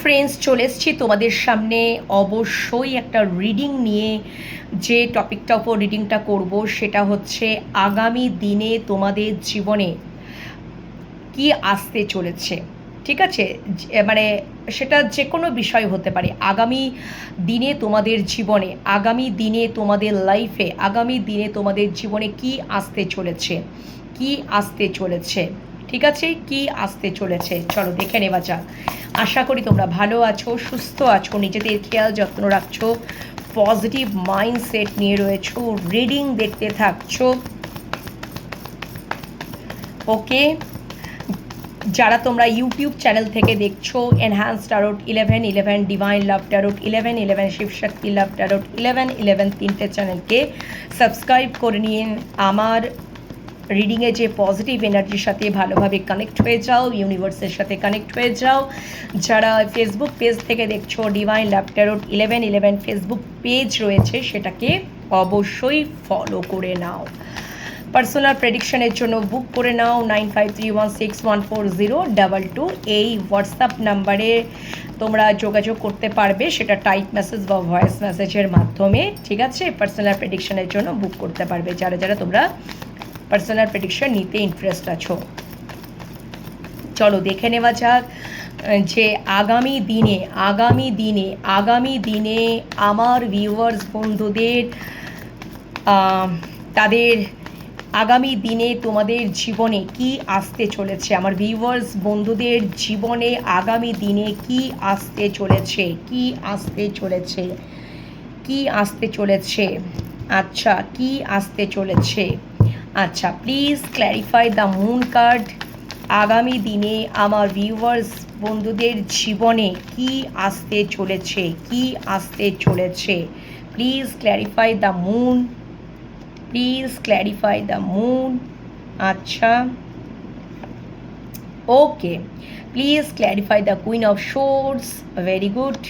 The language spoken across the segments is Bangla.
ফ্রেন্ডস, চলে এসেছি তোমাদের সামনে অবশ্যই একটা রিডিং নিয়ে। যে টপিকটার উপর রিডিংটা করব সেটা হচ্ছে আগামী দিনে তোমাদের জীবনে কি আসতে চলেছে। ঠিক আছে, মানে সেটা যে কোনো বিষয় হতে পারে। আগামী দিনে তোমাদের জীবনে, আগামী দিনে তোমাদের লাইফে, আগামী দিনে তোমাদের জীবনে কি আসতে চলেছে, কি আসতে চলেছে। ঠিক আছে, কি আসতে চলেছে চলো দেখে নেওয়া যাক। আশা করি তোমরা ভালো আছো, সুস্থ আছো, নিজেদের খেয়াল যত্ন রাখছো, পজিটিভ মাইন্ডসেট নিয়ে রয়েছো, রিডিং দেখতে থাকছো। ওকে, যারা তোমরা ইউটিউব চ্যানেল থেকে দেখছো এনহ্যান্স টারোট 1111, ডিভাইন লাভ টারোট 1111, শিবশক্তি লাভ টারোট 1111, তিনটে চ্যানেলকে সাবস্ক্রাইব করে নিন। আমার রিডিংয়ে যে পজিটিভ এনার্জির সাথে ভালোভাবে কানেক্ট হয়ে যাও, ইউনিভার্সের সাথে কানেক্ট হয়ে যাও। যারা ফেসবুক পেজ থেকে দেখছো ডিভাইন লাভ টারোট 1111 ফেসবুক পেজ রয়েছে, সেটাকে অবশ্যই ফলো করে নাও। পার্সোনাল প্রেডিকশনের জন্য বুক করে নাও 9531614022, এই হোয়াটসঅ্যাপ নাম্বারে তোমরা যোগাযোগ করতে পারবে, সেটা টাইপ মেসেজ বা ভয়েস মেসেজের মাধ্যমে। ঠিক আছে, পার্সোনাল প্রেডিকশনের জন্য বুক করতে পারবে যারা যারা তোমরা পার্সোনাল প্রেডিকশন নিতে ইন্টারেস্ট আছো। চলো দেখে নেওয়া যাক যে আগামী দিনে আমার ভিউয়ার্স বন্ধুদের তাদের আগামী দিনে তোমাদের জীবনে কি আসতে চলেছে। আমার ভিউয়ার্স বন্ধুদের জীবনে আগামী দিনে কি আসতে চলেছে, কি আসতে চলেছে, কি আসতে চলেছে। আচ্ছা, কি আসতে চলেছে। আচ্ছা, please clarify the moon card. আগামী দিনে আমার ভিউয়ার্স বন্ধুদের জীবনে কি আসতে চলেছে, কি আসতে চলেছে। Please clarify the moon, please clarify the moon. আচ্ছা, okay, please clarify the queen of shores. Very good.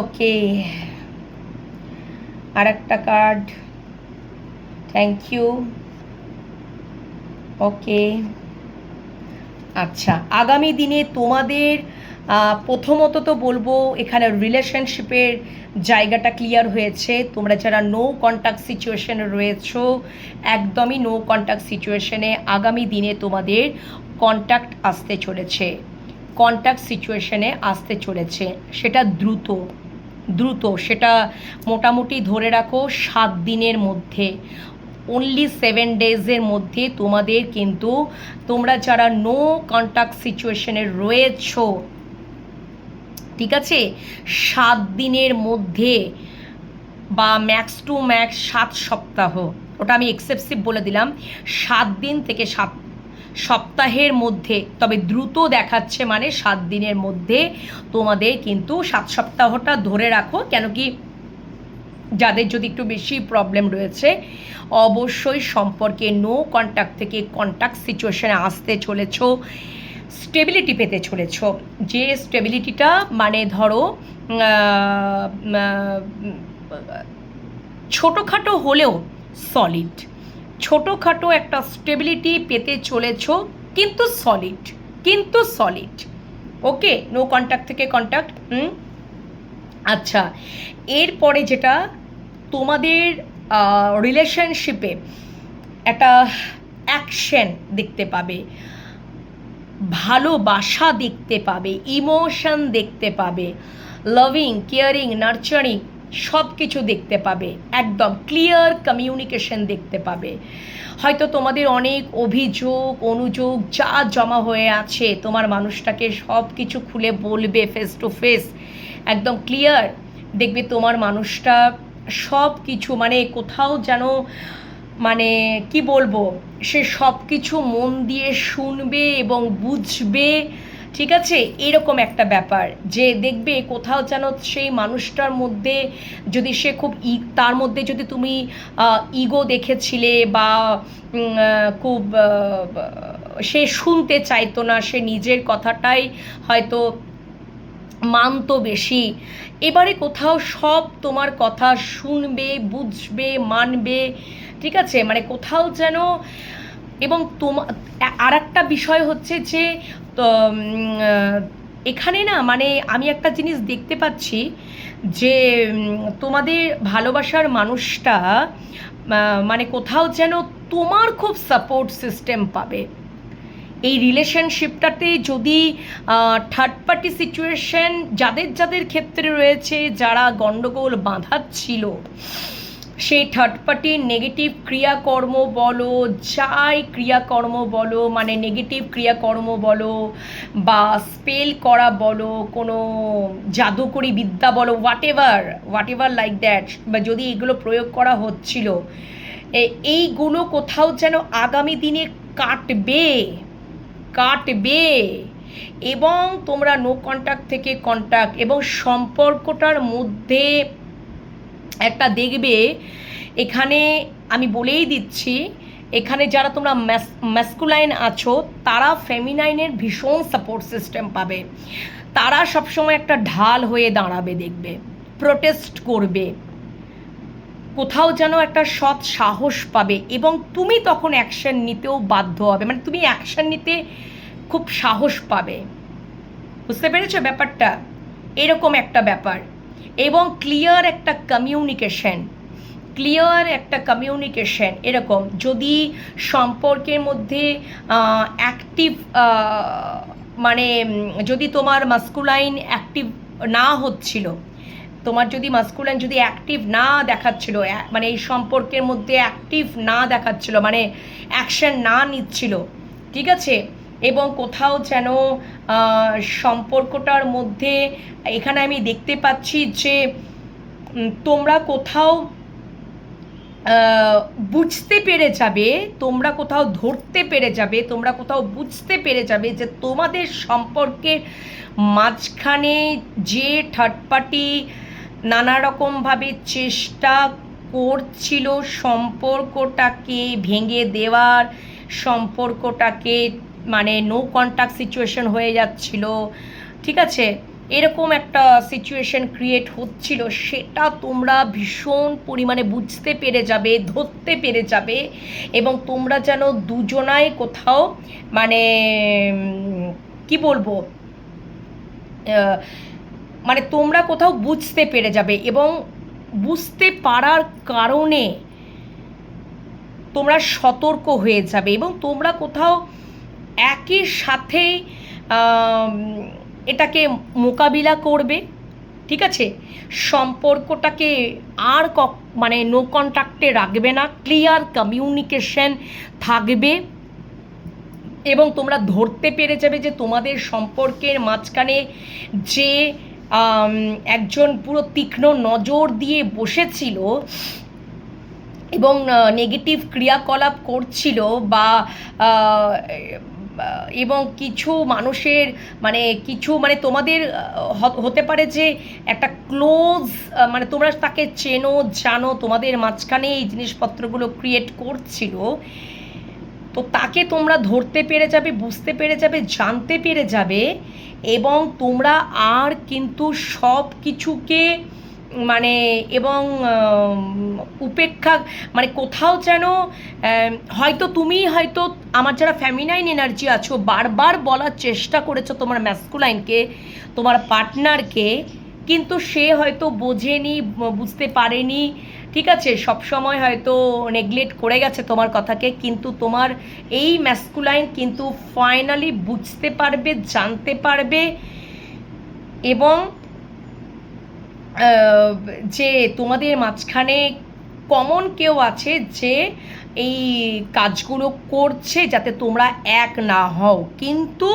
Okay, আর একটা কার্ড, থ্যাংক ইউ। ওকে, আচ্ছা, আগামী দিনে তোমাদের প্রথমত তো বলবো এখানে রিলেশনশিপের জায়গাটা ক্লিয়ার হয়েছে। তোমরা যারা নো কন্ট্যাক্ট সিচুয়েশনে রয়েছো, একদমই নো কন্ট্যাক্ট সিচুয়েশনে আগামী দিনে তোমাদের কন্ট্যাক্ট আসতে চলেছে, কন্ট্যাক্ট সিচুয়েশনে আসতে চলেছে। সেটা দ্রুত দ্রুত, সেটা মোটামুটি ধরে রাখো 7 দিনের মধ্যে, অনলি 7 ডেজের মধ্যে তোমাদের কিন্তু, তোমরা যারা নো কন্ট্যাক্ট সিচুয়েশনে রয়েছো, ঠিক আছে, 7 দিনের মধ্যে বা ম্যাক্স টু ম্যাক্স 7 সপ্তাহ, ওটা আমি এক্সেপসিভ বলে দিলাম, 7 দিন থেকে 7 সপ্তাহের মধ্যে, তবে দ্রুত দেখাচ্ছে মানে 7 দিনের মধ্যে তোমাদের কিন্তু 7 সপ্তাহটা ধরে রাখো। কেন কি, যাদের যদি একটু বেশি প্রবলেম রয়েছে, অবশ্যই সম্পর্কে নো কন্ট্যাক্ট থেকে কন্ট্যাক্ট সিচুয়েশনে আসতে চলেছ, স্টেবিলিটি পেতে চলেছ। যে স্টেবিলিটিটা মানে ধরো ছোটোখাটো হলেও সলিড, ছোটোখাটো একটা স্টেবিলিটি পেতে চলেছ, কিন্তু সলিড, কিন্তু সলিড। ওকে, নো কন্ট্যাক্ট থেকে কন্ট্যাক্ট। আচ্ছা, এরপরে যেটা তোমাদের রিলেশনশিপে একটা অ্যাকশন দেখতে পাবে, ভালোবাসা দেখতে পাবে, ইমোশন দেখতে পাবে, লাভিং, কেয়ারিং, নার্চারিং সব কিছু দেখতে পাবে, একদম ক্লিয়ার কমিউনিকেশন দেখতে পাবে। হয়তো তোমাদের অনেক অভিযোগ অনুযোগ যা জমা হয়ে আছে, তোমার মানুষটাকে সব কিছু খুলে বলবে, ফেস টু ফেস, একদম ক্লিয়ার। দেখবে তোমার মানুষটা সব কিছু, মানে কোথাও যেন, মানে কি বলবো, সে সব কিছু মন দিয়ে শুনবে এবং বুঝবে। ঠিক আছে, এরকম একটা ব্যাপার যে দেখবে কোথাও যেন সেই মানুষটার মধ্যে, যদি সে খুব তার মধ্যে যদি তুমি ইগো দেখেছিলে বা খুব সে শুনতে চাইতো না, সে নিজের কথাটাই হয়তো মানতো বেশি, এবারে কোথাও সব তোমার কথা শুনবে, বুঝবে, মানবে। ঠিক আছে, মানে কোথাও যেন, এবং তোমার আর একটা বিষয় হচ্ছে যে এখানে না মানে আমি একটা জিনিস দেখতে পাচ্ছি যে তোমাদের ভালোবাসার মানুষটা মানে কোথাও যেন তোমার খুব সাপোর্ট সিস্টেম পাবে এই রিলেশনশিপটাতে। যদি থার্ড পার্টি সিচুয়েশন যাদের যাদের ক্ষেত্রে রয়েছে, যারা গণ্ডগোল বাঁধাচ্ছিল, সেই থার্ড পার্টির নেগেটিভ ক্রিয়াকর্ম বলো, যাই ক্রিয়াকর্ম বলো, মানে নেগেটিভ ক্রিয়াকর্ম বলো বা স্পেল করা বলো, কোনো জাদুকরি বিদ্যা বলো, হোয়াট এভার লাইক দ্যাট, বা যদি এগুলো প্রয়োগ করা হচ্ছিল, এইগুলো কোথাও যেন আগামী দিনে কাটবে কাটবে এবং তোমরা নো কন্ট্যাক্ট থেকে কন্ট্যাক্ট, এবং সম্পর্কটার মধ্যে একটা দেখবে, এখানে আমি বলেই দিচ্ছি, এখানে যারা তোমরা ম্যাসকুলাইন আছো তারা ফেমিনাইনের ভীষণ সাপোর্ট সিস্টেম পাবে। তারা সবসময় একটা ঢাল হয়ে দাঁড়াবে, দেখবে প্রোটেস্ট করবে, কোথাও যেন একটা সৎ সাহস পাবে, এবং তুমি তখন অ্যাকশন নিতেও বাধ্য হবে, মানে তুমি অ্যাকশন নিতে খুব সাহস পাবে। বুঝতে পেরেছো ব্যাপারটা? এরকম একটা ব্যাপার। এবং ক্লিয়ার একটা কমিউনিকেশন এরকম। যদি সম্পর্কের মধ্যে অ্যাক্টিভ, মানে যদি তোমার মাস্কুলাইন অ্যাক্টিভ না হচ্ছিল, তোমার যদি মাস্কুলাইন যদি অ্যাক্টিভ না দেখাচ্ছিল, মানে এই সম্পর্কের মধ্যে অ্যাক্টিভ না দেখাচ্ছিল, মানে অ্যাকশন না নিচ্ছিল, ঠিক আছে, এবং কোথাও যেন সম্পর্কটার মধ্যে এখানে আমি দেখতে পাচ্ছি যে তোমরা কোথাও বুঝতে পেরে যাবে, তোমরা কোথাও ধরতে পেরে যাবে, তোমরা কোথাও বুঝতে পেরে যাবে যে তোমাদের সম্পর্কের মাঝখানে যে থার্ড পার্টি নানা রকমভাবে চেষ্টা করছিল সম্পর্কটাকে ভেঙে দেওয়ার, সম্পর্কটাকে মানে নো কন্ট্যাক্ট সিচুয়েশন হয়ে যাচ্ছিল, ঠিক আছে, এরকম একটা সিচুয়েশন ক্রিয়েট হচ্ছিল, সেটা তোমরা ভীষণ পরিমাণে বুঝতে পেরে যাবে, ধরতে পেরে যাবে, এবং তোমরা যেন দুজনাই কোথাও মানে কি বলবো, মানে তোমরা কোথাও বুঝতে পেরে যাবে, এবং বুঝতে পারার কারণে তোমরা সতর্ক হয়ে যাবে, এবং তোমরা কোথাও একই সাথে এটাকে মোকাবিলা করবে, ঠিক আছে, সম্পর্কটাকে আর মানে নো কন্ট্যাক্টে রাখবে না, ক্লিয়ার কমিউনিকেশন থাকবে, এবং তোমরা ধরতে পেরে যাবে যে তোমাদের সম্পর্কের মাঝখানে যে একজন পুরো তীক্ষ্ণ নজর দিয়ে বসেছিল এবং নেগেটিভ ক্রিয়াকলাপ করছিল, বা এবং কিছু মানুষের মানে তোমাদের হতে পারে যে একটা ক্লোজ, মানে তোমরা তাকে চেনো জানো, তোমাদের মাঝখানে এই জিনিসপত্রগুলো ক্রিয়েট করছিল, তো তাকে তোমরা ধরতে পেরে যাবে, বুঝতে পেরে যাবে, জানতে পেরে যাবে, এবং তোমরা আর কিন্তু সব কিছুকে মানে এবং উপেক্ষা, মানে কোথাও যেন হয়তো তুমি হয়তো আমার যারা ফেমিনাইন এনার্জি আছো বারবার বলার চেষ্টা করেছো তোমার ম্যাসকুলাইনকে, তোমার পার্টনারকে, কিন্তু সে হয়তো বোঝেনি, বুঝতে পারেনি, ঠিক আছে, সবসময় হয়তো নেগলেক্ট করে গেছে তোমার কথাকে, কিন্তু তোমার এই ম্যাসকুলাইন কিন্তু ফাইনালি বুঝতে পারবে, জানতে পারবে, এবং যে তোমাদের মাঝখানে কমন কেউ আছে যে এই কাজগুলো করছে যাতে তোমরা এক না হও, কিন্তু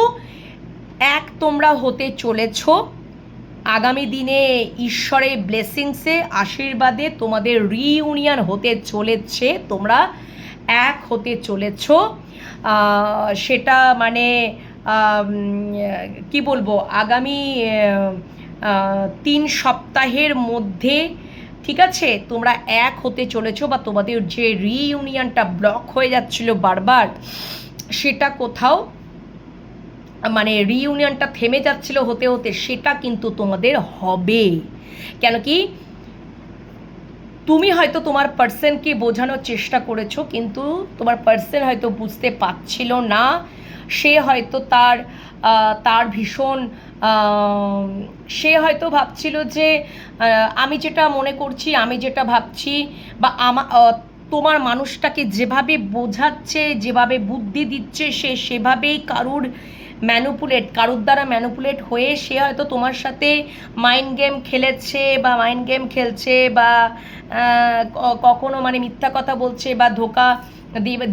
এক তোমরা হতে চলেছ আগামী দিনে। ঈশ্বরের ব্লেসিংসে, আশীর্বাদে তোমাদের রিইউনিয়ন হতে চলেছে, তোমরা এক হতে চলেছ, সেটা মানে কি বলবো, আগামী 3 সপ্তাহের মধ্যে, ঠিক আছে, তোমরা এক হতে চলেছো, বা তোমাদের যে রিইউনিয়নটা ব্লক হয়ে যাচ্ছিল বারবার, সেটা কোথাও মানে রিইউনিয়নটা থেমে যাচ্ছিল হতে হতে, সেটা কিন্তু তোমাদের হবে। কেন কি তুমি হয়তো তোমার পার্সনকে বোঝানোর চেষ্টা করেছো, কিন্তু তোমার পার্সন হয়তো বুঝতে পারছিল না, সে হয়তো তার তার ভীষণ সে হয়তো ভাবছিল যে আমি যেটা মনে করছি, আমি যেটা ভাবছি, বা তোমার মানুষটাকে যেভাবে বোঝাচ্ছে, যেভাবে বুদ্ধি দিচ্ছে, সে সেভাবেই কারুর দ্বারা ম্যানুপুলেট হয়ে সে হয়তো তোমার সাথে মাইন্ড গেম খেলেছে বা মাইন্ড গেম খেলছে, বা কখনো মানে মিথ্যা কথা বলছে বা ধোকা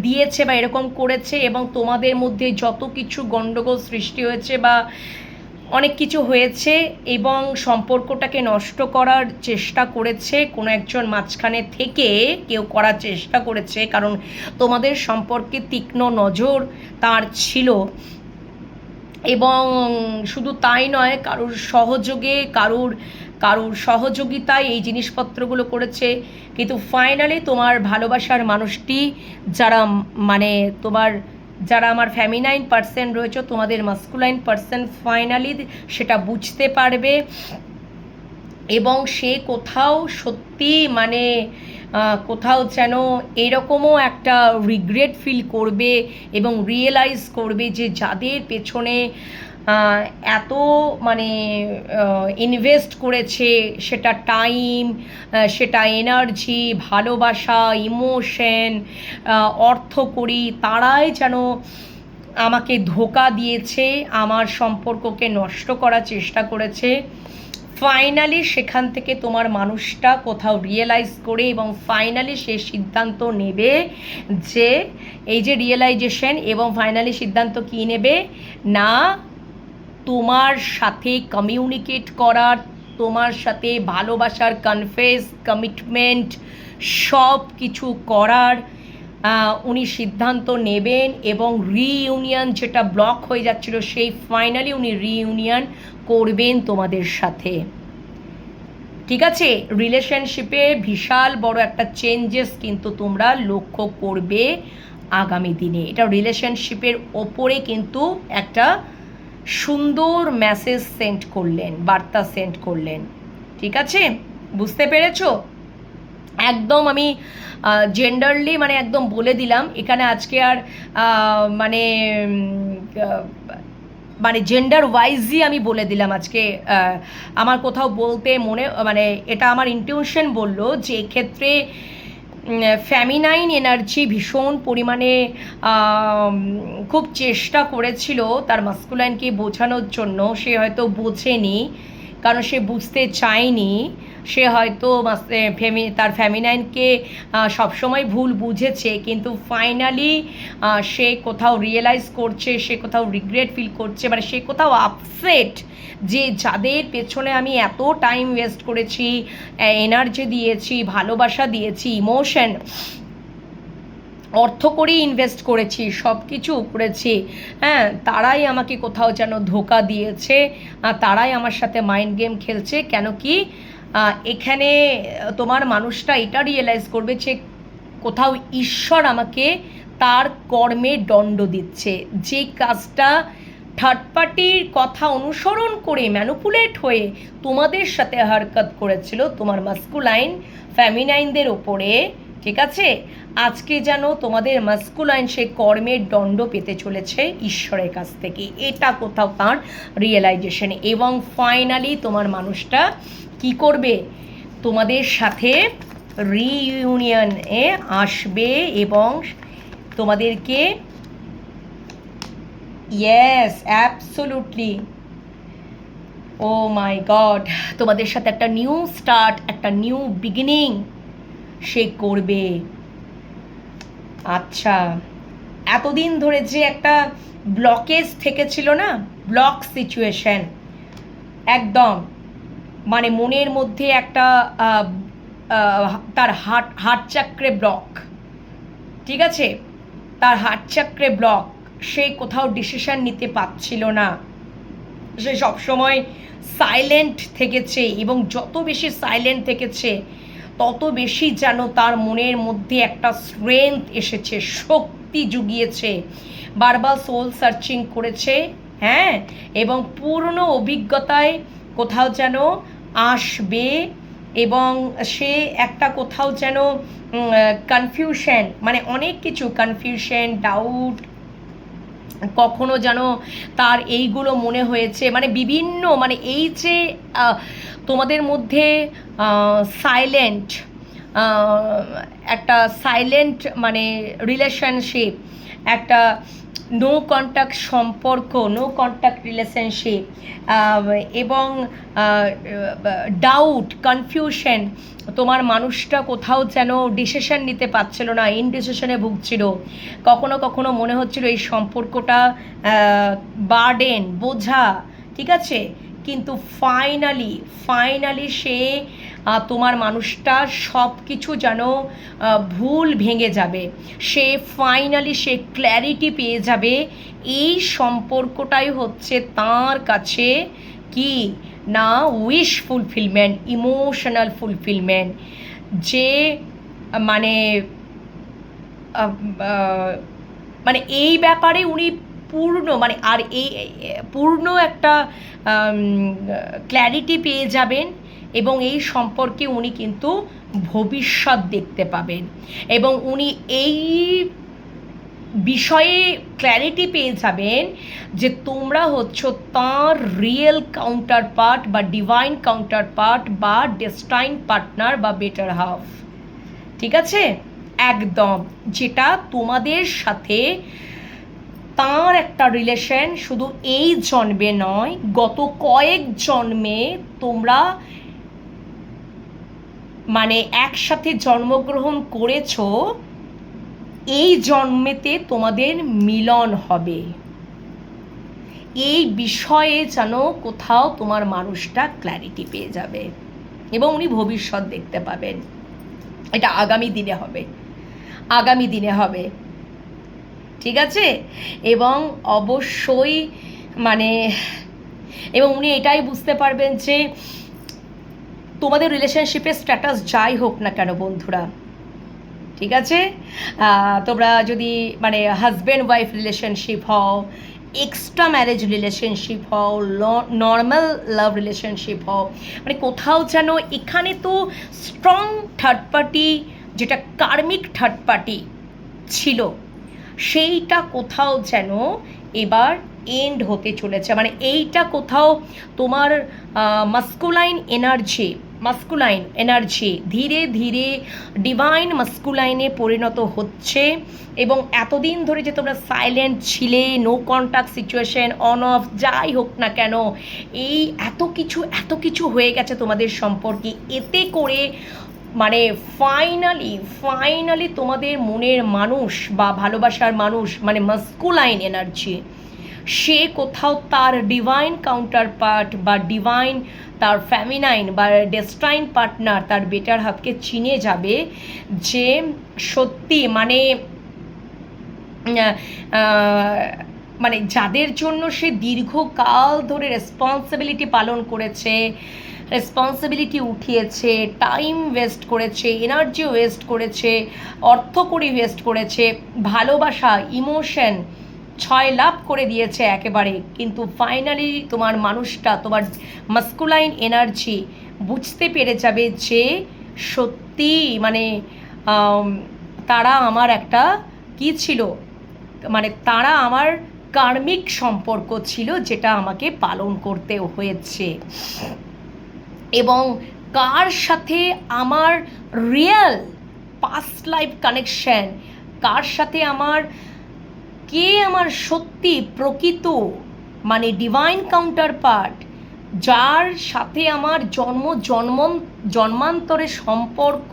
দিয়েছে বা এরকম করেছে, এবং তোমাদের মধ্যে যত কিছু গণ্ডগোল সৃষ্টি হয়েছে বা অনেক কিছু হয়েছে, এবং সম্পর্কটাকে নষ্ট করার চেষ্টা করেছে কোনো একজন মাঝখানে থেকে, কেউ করার চেষ্টা করেছে, কারণ তোমাদের সম্পর্কে তীক্ষ্ণ নজর তার ছিল। এবং শুধু তাই নয়, কারুর সহযোগিতায় এই জিনিসপত্রগুলো করেছে। কিন্তু ফাইনালি তোমার ভালোবাসার মানুষটি, যারা মানে যারা আমার ফ্যামিনাইন পার্সন রয়েছে, তোমাদের মাস্কুলাইন পার্সন ফাইনালি সেটা বুঝতে পারবে, এবং সে কোথাও সত্যি মানে কোথাও যেন এরকমও একটা রিগ্রেট ফিল করবে এবং রিয়েলাইজ করবে যে যাদের পেছনে এত মানে ইনভেস্ট করেছে, সেটা টাইম, সেটা এনার্জি, ভালোবাসা, ইমোশন, অর্থকড়ি, তারাই যেন আমাকে ধোকা দিয়েছে, আমার সম্পর্ককে নষ্ট করার চেষ্টা করেছে। ফাইনালি সেখান থেকে তোমার মানুষটা কোথাও রিয়েলাইজ করে, এবং ফাইনালি সে সিদ্ধান্ত নেবে যে এই যে রিয়েলাইজেশন, এবং ফাইনালি সিদ্ধান্ত কী নেবে না, তোমার সাথে কমিউনিকেট করার, তোমার সাথে ভালোবাসার কনফেস, কমিটমেন্ট সব কিছু করার উনি সিদ্ধান্ত নেবেন, এবং রিইউনিয়ন যেটা ব্লক হয়ে যাচ্ছিল সেই ফাইনালি উনি রিইউনিয়ন করবেন তোমাদের সাথে। ঠিক আছে, রিলেশনশিপে বিশাল বড় একটা চেঞ্জেস কিন্তু তোমরা লক্ষ্য করবে আগামী দিনে। এটা রিলেশনশিপের ওপরে কিন্তু একটা সুন্দর মেসেজ সেন্ড করলেন, বার্তা সেন্ড করলেন। ঠিক আছে, বুঝতে পেরেছো? একদম আমি জেন্ডারলি মানে একদম বলে দিলাম এখানে আজকে, আর মানে মানে জেন্ডার ওয়াইজই আমি বলে দিলাম আজকে। আমার কোথাও বলতে মানে এটা আমার ইনটিউশন বলল যে এক্ষেত্রে ফ্যামিনাইন এনার্জি ভীষণ পরিমাণে খুব চেষ্টা করেছিল তার মাস্কুলাইনকে বোঝানোর জন্য, সে হয়তো বোঝেনি, কারণ সে বুঝতে চায়নি, সে হয়তো তার ফ্যামিনাইনকে সবসময় ভুল বুঝেছে, কিন্তু ফাইনালি সে কোথাও রিয়েলাইজ করছে, সে কোথাও রিগ্রেট ফিল করছে, মানে সে কোথাও আপসেট যে যাদের পেছনে আমি এত টাইম ওয়েস্ট করেছি, এনার্জি দিয়েছি, ভালোবাসা দিয়েছি, ইমোশন, অর্থ করেই ইনভেস্ট করেছি, সব কিছু করেছি, হ্যাঁ, তারাই আমাকে কোথাও যেন ধোকা দিয়েছে, তারাই আমার সাথে মাইন্ড গেম খেলছে। কেন কি এখানে তোমার মানুষটা এটা রিয়েলাইজ করবে যে কোথাও ঈশ্বর আমাকে তার কর্মে দণ্ড দিচ্ছে, যে কাজটা থার্ড পার্টির কথা অনুসরণ করে ম্যানুপুলেট হয়ে তোমাদের সাথে হারকত করেছিল তোমার মাস্কুলাইন ফ্যামিনাইনদের ওপরে। ঠিক আছে, আজকে যেন তোমাদের মাস্কুলাইন সে কর্মের দণ্ড পেতে চলেছে ঈশ্বরের কাছ থেকে, এটা কোথাও তার রিয়েলাইজেশন। এবং ফাইনালি তোমার মানুষটা কি করবে, তোমাদের সাথে রিইউনিয়নে আসবে এবং তোমাদেরকে, ইয়েস অ্যাবসোলুটলি, ও মাই গড, তোমাদের সাথে একটা নিউ স্টার্ট, একটা নিউ বিগিনিং সে করবে। আচ্ছা, এতদিন ধরে যে একটা ব্লকেজ থেকেছিল না, ব্লক সিচুয়েশন, একদম মানে মনের মধ্যে একটা তার হার্ট চাক্রে ব্লক, ঠিক আছে, তার হার্ট চাক্রে ব্লক, সে কোথাও ডিসিশন নিতে পারছিল না, সে সবসময় সাইলেন্ট থেকেছে, এবং যত বেশি সাইলেন্ট থেকেছে তত বেশি যেন তার মনের মধ্যে একটা স্ট্রেংথ এসেছে, শক্তি জুগিয়েছে, বারবার সোল সার্চিং করেছে, হ্যাঁ, এবং পূর্ণ অভিজ্ঞতায় কোথাও যেন আসবে, এবং সে একটা কোথাও যেন কনফিউশন, মানে অনেক কিছু কনফিউশন, ডাউট, কখনো যেন তার এইগুলো মনে হয়েছে, মানে বিভিন্ন, মানে এই যে তোমাদের মধ্যে সাইলেন্ট একটা সাইলেন্ট মানে রিলেশনশিপ, একটা নো কন্ট্যাক্ট সম্পর্ক, নো কন্ট্যাক্ট রিলেশনশিপ, এবং ডাউট, কনফিউশন, তোমার মানুষটা কোথাও যেন ডিসিশন নিতে পারছিল না, ইনডিসিশনে ভুগছিল, কখনো কখনো মনে হচ্ছিল এই সম্পর্কটা বার্ডেন, বোঝা, ঠিক আছে, কিন্তু ফাইনালি ফাইনালি সে তোমার মানুষটা সব কিছু যেন ভুল ভেঙে যাবে, সে ফাইনালি সে ক্ল্যারিটি পেয়ে যাবে। এই সম্পর্কটাই হচ্ছে তার কাছে কি না উইশ ফুলফিলমেন্ট, ইমোশনাল ফুলফিলমেন্ট, যে মানে মানে এই ব্যাপারে উনি পূর্ণ, মানে আর এই পূর্ণ একটা ক্ল্যারিটি পেয়ে যাবেন, এবং এই সম্পর্কে উনি কিন্তু ভবিষ্যৎ দেখতে পাবেন, এবং উনি এই বিষয়ে ক্ল্যারিটি পেয়ে যাবেন যে তোমরা হচ্ছ তার রিয়েল কাউন্টার পার্ট বা ডিভাইন কাউন্টার পার্ট বা ডেস্টাইন পার্টনার বা বেটার হাফ, ঠিক আছে, একদম, যেটা তোমাদের সাথে তার একটা রিলেশন শুধু এই জন্মে নয়, গত কয়েক জন্মে তোমরা মানে একসাথে জন্মগ্রহণ করেছো, এই জন্মেতে তোমাদের মিলন হবে, এই বিষয়ে যেন কোথাও তোমার মানুষটা ক্ল্যারিটি পেয়ে যাবে, এবং উনি ভবিষ্যৎ দেখতে পাবেন। এটা আগামী দিনে হবে, আগামী দিনে হবে, ঠিক আছে, এবং অবশ্যই মানে এবং উনি এটাই বুঝতে পারবেন যে তোমাদের রিলেশনশিপের স্ট্যাটাস যাই হোক না কেন বন্ধুরা, ঠিক আছে, তোমরা যদি মানে হাজব্যান্ড ওয়াইফ রিলেশনশিপ হও, এক্সট্রা ম্যারেজ রিলেশনশিপ হও, নর্মাল লাভ রিলেশনশিপ হও, মানে কোথাও যেন এখানে তো স্ট্রং থার্ড পার্টি, যেটা কার্মিক থার্ড পার্টি ছিল, সেইটা কোথাও যেন এবার এন্ড হতে চলেছে, মানে এইটা কোথাও তোমার মাস্কুলাইন এনার্জি ধীরে ধীরে ডিভাইন মাস্কুলাইনে পরিণত হচ্ছে, এবং এতদিন ধরে যে তোমরা সাইলেন্ট ছিলে, no contact situation, on off যাই হোক না কেন, এই এত কিছু হয়ে গেছে তোমাদের সম্পর্কে, এতে করে মানে ফাইনালি তোমাদের মনের মানুষ বা ভালোবাসার মানুষ মানে মাস্কুলাইন এনার্জি, সে কোথাও তার ডিভাইন কাউন্টার পার্ট বা ডিভাইন তার ফ্যামিনাইন বা ডেস্টাইন পার্টনার, তার বেটার হাফকে চিনে যাবে, যে সত্যি মানে মানে যাদের জন্য সে দীর্ঘকাল ধরে রেসপন্সিবিলিটি পালন করেছে, রেসপন্সিবিলিটি উঠিয়েছে, টাইম ওয়েস্ট করেছে, এনার্জি ওয়েস্ট করেছে, অর্থকড়ি ওয়েস্ট করেছে, ভালোবাসা, ইমোশন ছয় লাভ করে দিয়েছে একেবারে, কিন্তু ফাইনালি তোমার মানুষটা, তোমার মাস্কুলাইন এনার্জি বুঝতে পেরে যাবে যে সত্যি মানে তারা আমার একটা কি ছিল, মানে তারা আমার কার্মিক সম্পর্ক ছিল, যেটা আমাকে পালন করতে হয়েছে, এবং কার সাথে আমার রিয়েল পাস্ট লাইফ কানেকশন, কার সাথে আমার কে আমার সত্যি প্রকৃত মানে ডিভাইন কাউন্টার পার্ট, যার সাথে আমার জন্মান্তরের সম্পর্ক,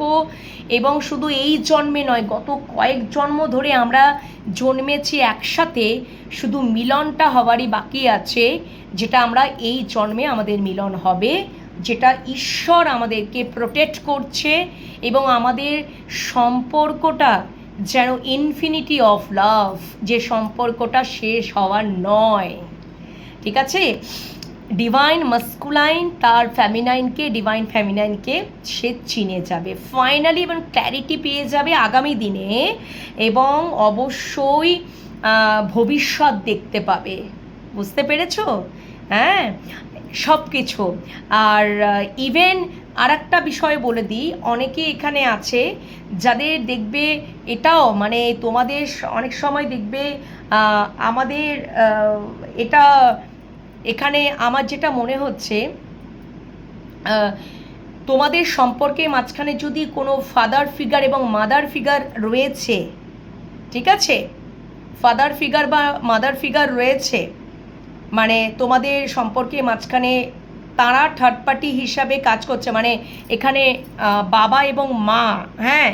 এবং শুধু এই জন্মে নয়, গত কয়েক জন্ম ধরে আমরা জন্মেছি একসাথে, শুধু মিলনটা হওয়ারই বাকি আছে, যেটা আমরা এই জন্মে আমাদের মিলন হবে, যেটা ঈশ্বর আমাদেরকে প্রোটেক্ট করছে, এবং আমাদের সম্পর্কটা যেন ইনফিনিটি অফ লাভ, যে সম্পর্কটা শেষ হওয়ার নয়, ঠিক আছে, ডিভাইন মাস্কুলাইন তার ফ্যামিনাইনকে, ডিভাইন ফ্যামিনাইনকে সে চিনে যাবে ফাইনালি, এবং ক্ল্যারিটি পেয়ে যাবে আগামী দিনে, এবং অবশ্যই ভবিষ্যৎ দেখতে পাবে, বুঝতে পেরেছো? হ্যাঁ, সব কিছু। আর ইভেন আর একটা বিষয় বলে দিই, অনেকে এখানে আছে যাদের দেখবে এটাও মানে তোমাদের অনেক সময় দেখবে আমাদের এটা এখানে আমার যেটা মনে হচ্ছে, তোমাদের সম্পর্কের মাঝখানে যদি কোনো ফাদার ফিগার এবং মাদার ফিগার রয়েছে, ঠিক আছে, ফাদার ফিগার বা মাদার ফিগার রয়েছে, মানে তোমাদের সম্পর্কের মাঝখানে তারা থার্ড পার্টি হিসাবে কাজ করছে, মানে এখানে বাবা এবং মা, হ্যাঁ,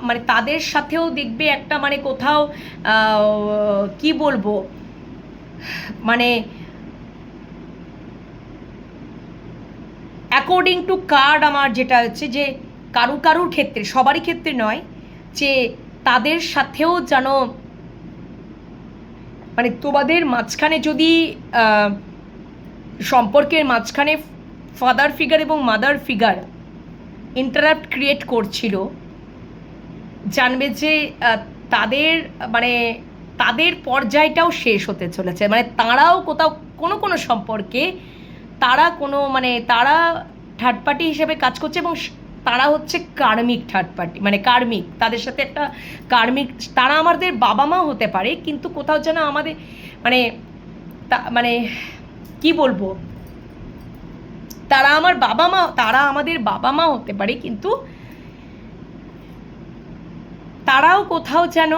মানে তাদের সাথেও দেখবে একটা মানে কোথাও কি বলবো, মানে অ্যাকর্ডিং টু কার্ড আমার যেটা হচ্ছে যে কারুর ক্ষেত্রে, সবারই ক্ষেত্রে নয়, যে তাদের সাথেও যেন মানে তোমাদের মাঝখানে যদি সম্পর্কের মাঝখানে ফাদার ফিগার এবং মাদার ফিগার ইন্টারাপ্ট ক্রিয়েট করছিল, জানবে যে তাদের মানে তাদের পর্যায়টাও শেষ হতে চলেছে, মানে তারাও কোথাও কোনো সম্পর্কে তারা মানে তারা থার্ড পার্টি হিসেবে কাজ করছে, এবং তারা হচ্ছে কার্মিক থার্ড পার্টি, মানে কার্মিক, তাদের সাথে একটা কার্মিক, তারা আমাদের বাবা মা হতে পারে, কিন্তু কোথাও যেন আমাদের মানে মানে কি বলবো, তারা আমাদের বাবা মা হতে পারে, কিন্তু তারাও কোথাও যেন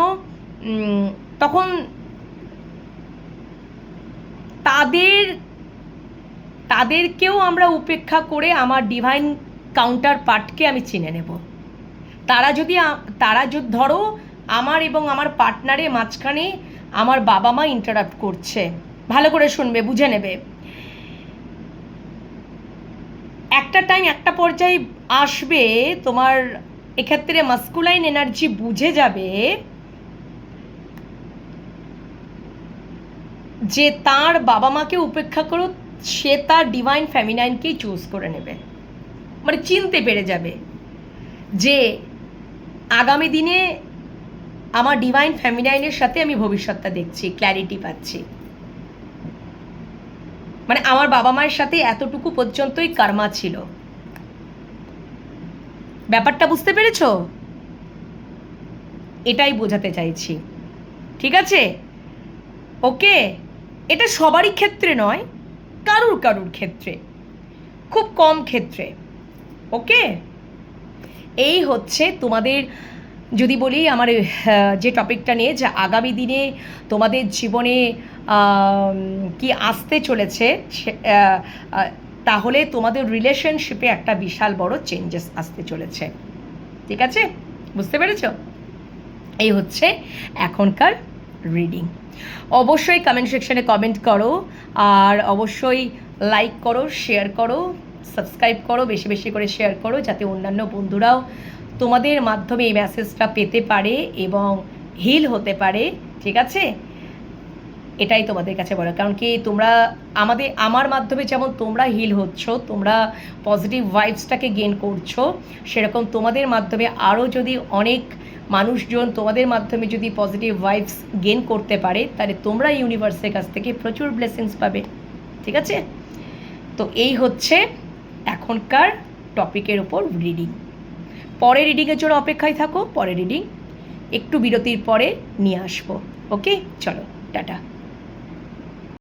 তখন তাদেরকেও আমরা উপেক্ষা করে আমার ডিভাইন কাউন্টার পার্টকে আমি চিনে নেব। তারা যদি ধরো আমার এবং আমার পার্টনারের মাঝখানে আমার বাবা মা ইন্টারাপ্ট করছে, ভালো করে শুনবে, বুঝে নেবে, একটা টাইম একটা পর্যায়ে আসবে তোমার এক্ষেত্রে মাস্কুলাইন এনার্জি বুঝে যাবে যে তার বাবা মাকে উপেক্ষা করো, সে তার ডিভাইন ফেমিনাইনকেই চুজ করে নেবে, মানে চিনতে পেরে যাবে যে আগামী দিনে আমার ডিভাইন ফেমিনাইনের সাথে আমি ভবিষ্যৎটা দেখছি, ক্ল্যারিটি পাচ্ছি, মানে আমার বাবা মায়ের সাথে এতটুকু পর্যন্তই কর্মা ছিল। ব্যাপারটা বুঝতে পেরেছো? এটাই বোঝাতে চাইছি, ঠিক আছে? ওকে, এটা সবারই ক্ষেত্রে নয়, কারুর ক্ষেত্রে, খুব কম ক্ষেত্রে। ওকে, এই হচ্ছে তোমাদের, যদি বলি আমার যে টপিকটা নিয়ে, যে আগামী দিনে তোমাদের জীবনে কি আসতে চলেছে, তাহলে তোমাদের রিলেশনশিপে একটা বিশাল বড় চেঞ্জেস আসতে চলেছে, ঠিক আছে? বুঝতে পেরেছো? এই হচ্ছে এখনকার রিডিং। অবশ্যই কমেন্ট সেকশনে কমেন্ট করো, আর অবশ্যই লাইক করো, শেয়ার করো, সাবস্ক্রাইব করো, বেশি বেশি করে শেয়ার করো, যাতে অন্যান্য বন্ধুরাও তোমাদের মাধ্যমে এই মেসেজটা পেতে পারে এবং হিল হতে পারে, ঠিক আছে? এটাই তোমাদের কাছে বলো, কারণ কি তোমরা আমার মাধ্যমে যেমন তোমরা হিল হচ্ছ, তোমরা পজিটিভ ভাইবসটাকে গেইন করছো, সেরকম তোমাদের মাধ্যমে আরও যদি অনেক মানুষজন তোমাদের মাধ্যমে যদি পজিটিভ ভাইবস গেইন করতে পারে, তাহলে তোমরা ইউনিভার্সের কাছ থেকে প্রচুর ব্লেসিংস পাবে, ঠিক আছে? তো এই হচ্ছে এখনকার টপিকের ওপর রিডিং। পরে রিডিংয়ের জন্য অপেক্ষায় থাকো, পরে রিডিং একটু বিরতির পরে নিয়ে আসবো। ওকে, চলো, টাটা।